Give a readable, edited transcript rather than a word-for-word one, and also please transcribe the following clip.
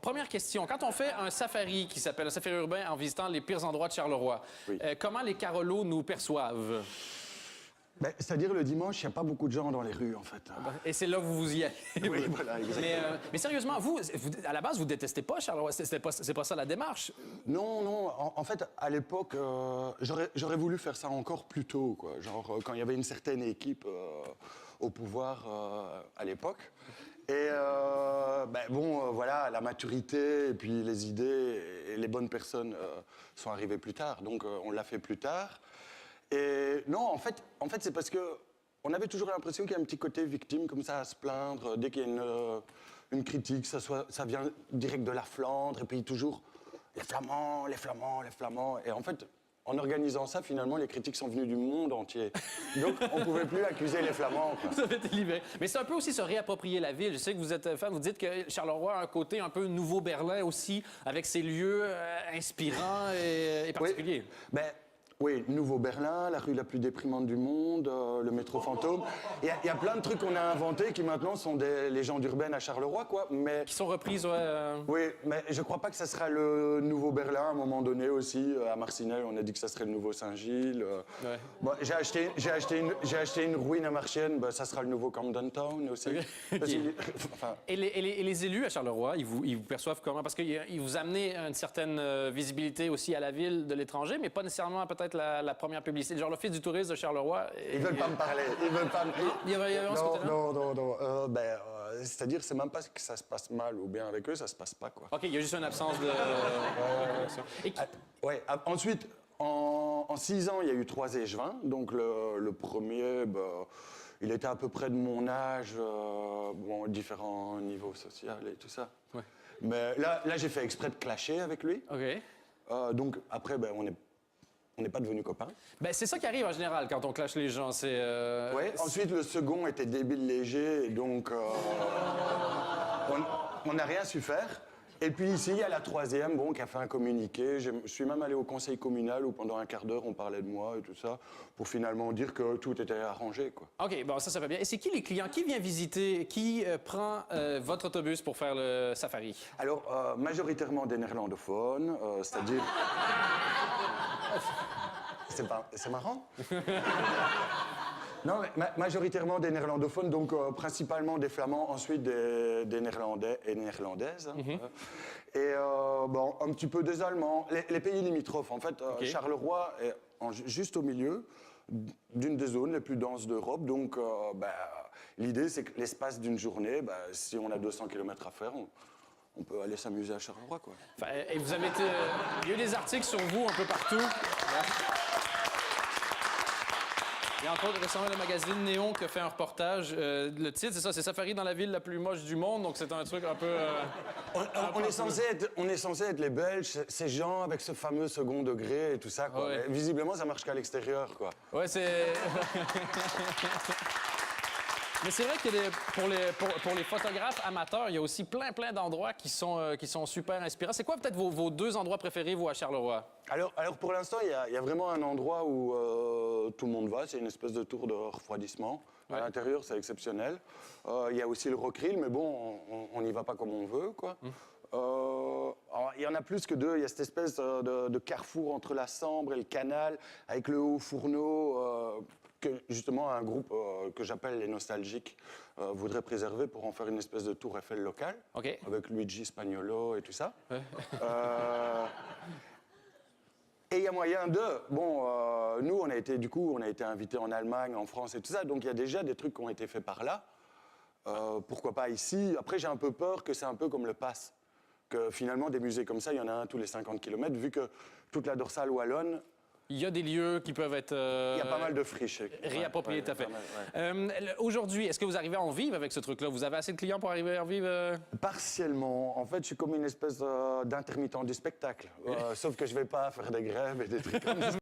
première question. Quand on fait un safari qui s'appelle un safari urbain en visitant les pires endroits de Charleroi, Oui. Comment les Carolos nous perçoivent? Ben, c'est-à-dire le dimanche, il n'y a pas beaucoup de gens dans les rues, en fait. Et c'est là que vous vous y allez. Oui, voilà, exactement. Mais sérieusement, vous, à la base, vous détestez pas Charleroi. C'est pas ça la démarche. Non, non, en fait, à l'époque, j'aurais voulu faire ça encore plus tôt, quoi. Genre, quand il y avait une certaine équipe au pouvoir à l'époque. Et ben, bon, voilà, la maturité et puis les idées et les bonnes personnes sont arrivées plus tard. Donc, on l'a fait plus tard. Et non, en fait c'est parce que on avait toujours l'impression qu'il y a un petit côté victime comme ça à se plaindre dès qu'il y a une critique, ça vient direct de la Flandre et puis toujours les Flamands, les Flamands, les Flamands. Et en fait, en organisant ça, finalement, les critiques sont venues du monde entier. Donc, on ne pouvait plus accuser les Flamands, quoi. Vous avez été libéré. Mais c'est un peu aussi se réapproprier la ville. Je sais que vous êtes fan, vous dites que Charleroi a un côté un peu nouveau Berlin aussi, avec ses lieux inspirants et particuliers. Oui. Ben, oui, Nouveau Berlin, la rue la plus déprimante du monde, le métro fantôme. Il y a plein de trucs qu'on a inventés qui maintenant sont des légendes urbaines à Charleroi, quoi. Mais Qui sont reprises, ouais. oui, mais je crois pas que ça sera le nouveau Berlin à un moment donné aussi. À Marcinelle, on a dit que ça serait le nouveau Saint-Gilles. Ouais. Bon, j'ai acheté une ruine à Marchienne, ben, ça sera le nouveau Camden Town aussi. Parce que- enfin, Et les élus à Charleroi, ils vous perçoivent comment? Parce qu'ils vous amenez une certaine visibilité aussi à la ville de l'étranger, mais pas nécessairement peut-être la première publicité. Genre l'Office du tourisme de Charleroi. ils veulent pas me parler. Ils veulent pas me... Il y avait ce Non, côté-là? non. C'est-à-dire, c'est même pas que ça se passe mal ou bien avec eux, ça se passe pas, quoi. OK, il y a juste une absence de... Et qui- Ouais. Ensuite, en 6 ans, il y a eu 3 échevins. Donc le premier, bah, il était à peu près de mon âge, bon, différents niveaux sociaux et tout ça. Ouais. Mais là j'ai fait exprès de clasher avec lui. OK. Donc après, ben, on n'est pas devenus copains. Ben, c'est ça qui arrive en général quand on clash les gens. C'est... Ouais. Ensuite, le second était débile léger, et donc on n'a rien su faire. Et puis ici, il y a la troisième, bon, qui a fait un communiqué. Je suis même allé au conseil communal où pendant un quart d'heure, on parlait de moi et tout ça, pour finalement dire que tout était arrangé, quoi. OK, bon, ça va bien. Et c'est qui les clients? Qui vient visiter? Qui prend votre autobus pour faire le safari? Alors, majoritairement des néerlandophones, c'est-à-dire... C'est marrant. Non, mais majoritairement des néerlandophones, donc principalement des flamands, ensuite des néerlandais et néerlandaises. Et bon, un petit peu des allemands, les pays limitrophes. En fait, OK. Charleroi est juste au milieu d'une des zones les plus denses d'Europe. Donc, l'idée, c'est que l'espace d'une journée, si on a 200 km à faire, on peut aller s'amuser à Charleroi, quoi. Enfin, et vous avez été... Il y a eu des articles sur vous un peu partout. Il y a entre autres récemment le magazine Néon qui a fait un reportage. Le titre, c'est ça, c'est Safari dans la ville la plus moche du monde. Donc c'est un truc un peu... On est censé être les Belges, ces gens avec ce fameux second degré et tout ça, quoi. Ouais. Mais visiblement, ça marche qu'à l'extérieur, quoi. Ouais, c'est... Mais c'est vrai que pour les photographes amateurs, il y a aussi plein d'endroits qui sont super inspirants. C'est quoi peut-être vos 2 endroits préférés, vous, à Charleroi? Alors pour l'instant, il y a vraiment un endroit où tout le monde va. C'est une espèce de tour de refroidissement. Ouais. À l'intérieur, c'est exceptionnel. Il y a aussi le Rockrill, mais bon, on n'y va pas comme on veut, quoi. Alors, il y en a plus que 2. Il y a cette espèce de carrefour entre la Sambre et le canal, avec le haut fourneau, que justement un groupe que j'appelle les nostalgiques voudrait préserver pour en faire une espèce de tour Eiffel locale, OK. avec Luigi Spagnolo et tout ça. Ouais. Et il y a moyen de... Bon, nous, on a été invités en Allemagne, en France et tout ça, donc il y a déjà des trucs qui ont été faits par là. Pourquoi pas ici? Après, j'ai un peu peur que c'est un peu comme le Pass. Que finalement, des musées comme ça, il y en a un tous les 50 km, vu que toute la dorsale wallonne, Il y a des lieux qui peuvent être... il y a pas mal de friches. réappropriés, tout à fait. pas mal. Aujourd'hui, est-ce que vous arrivez à en vivre avec ce truc-là? Vous avez assez de clients pour arriver à en vivre? Partiellement. En fait, je suis comme une espèce d'intermittent du spectacle. Sauf que je vais pas faire des grèves et des trucs comme ça.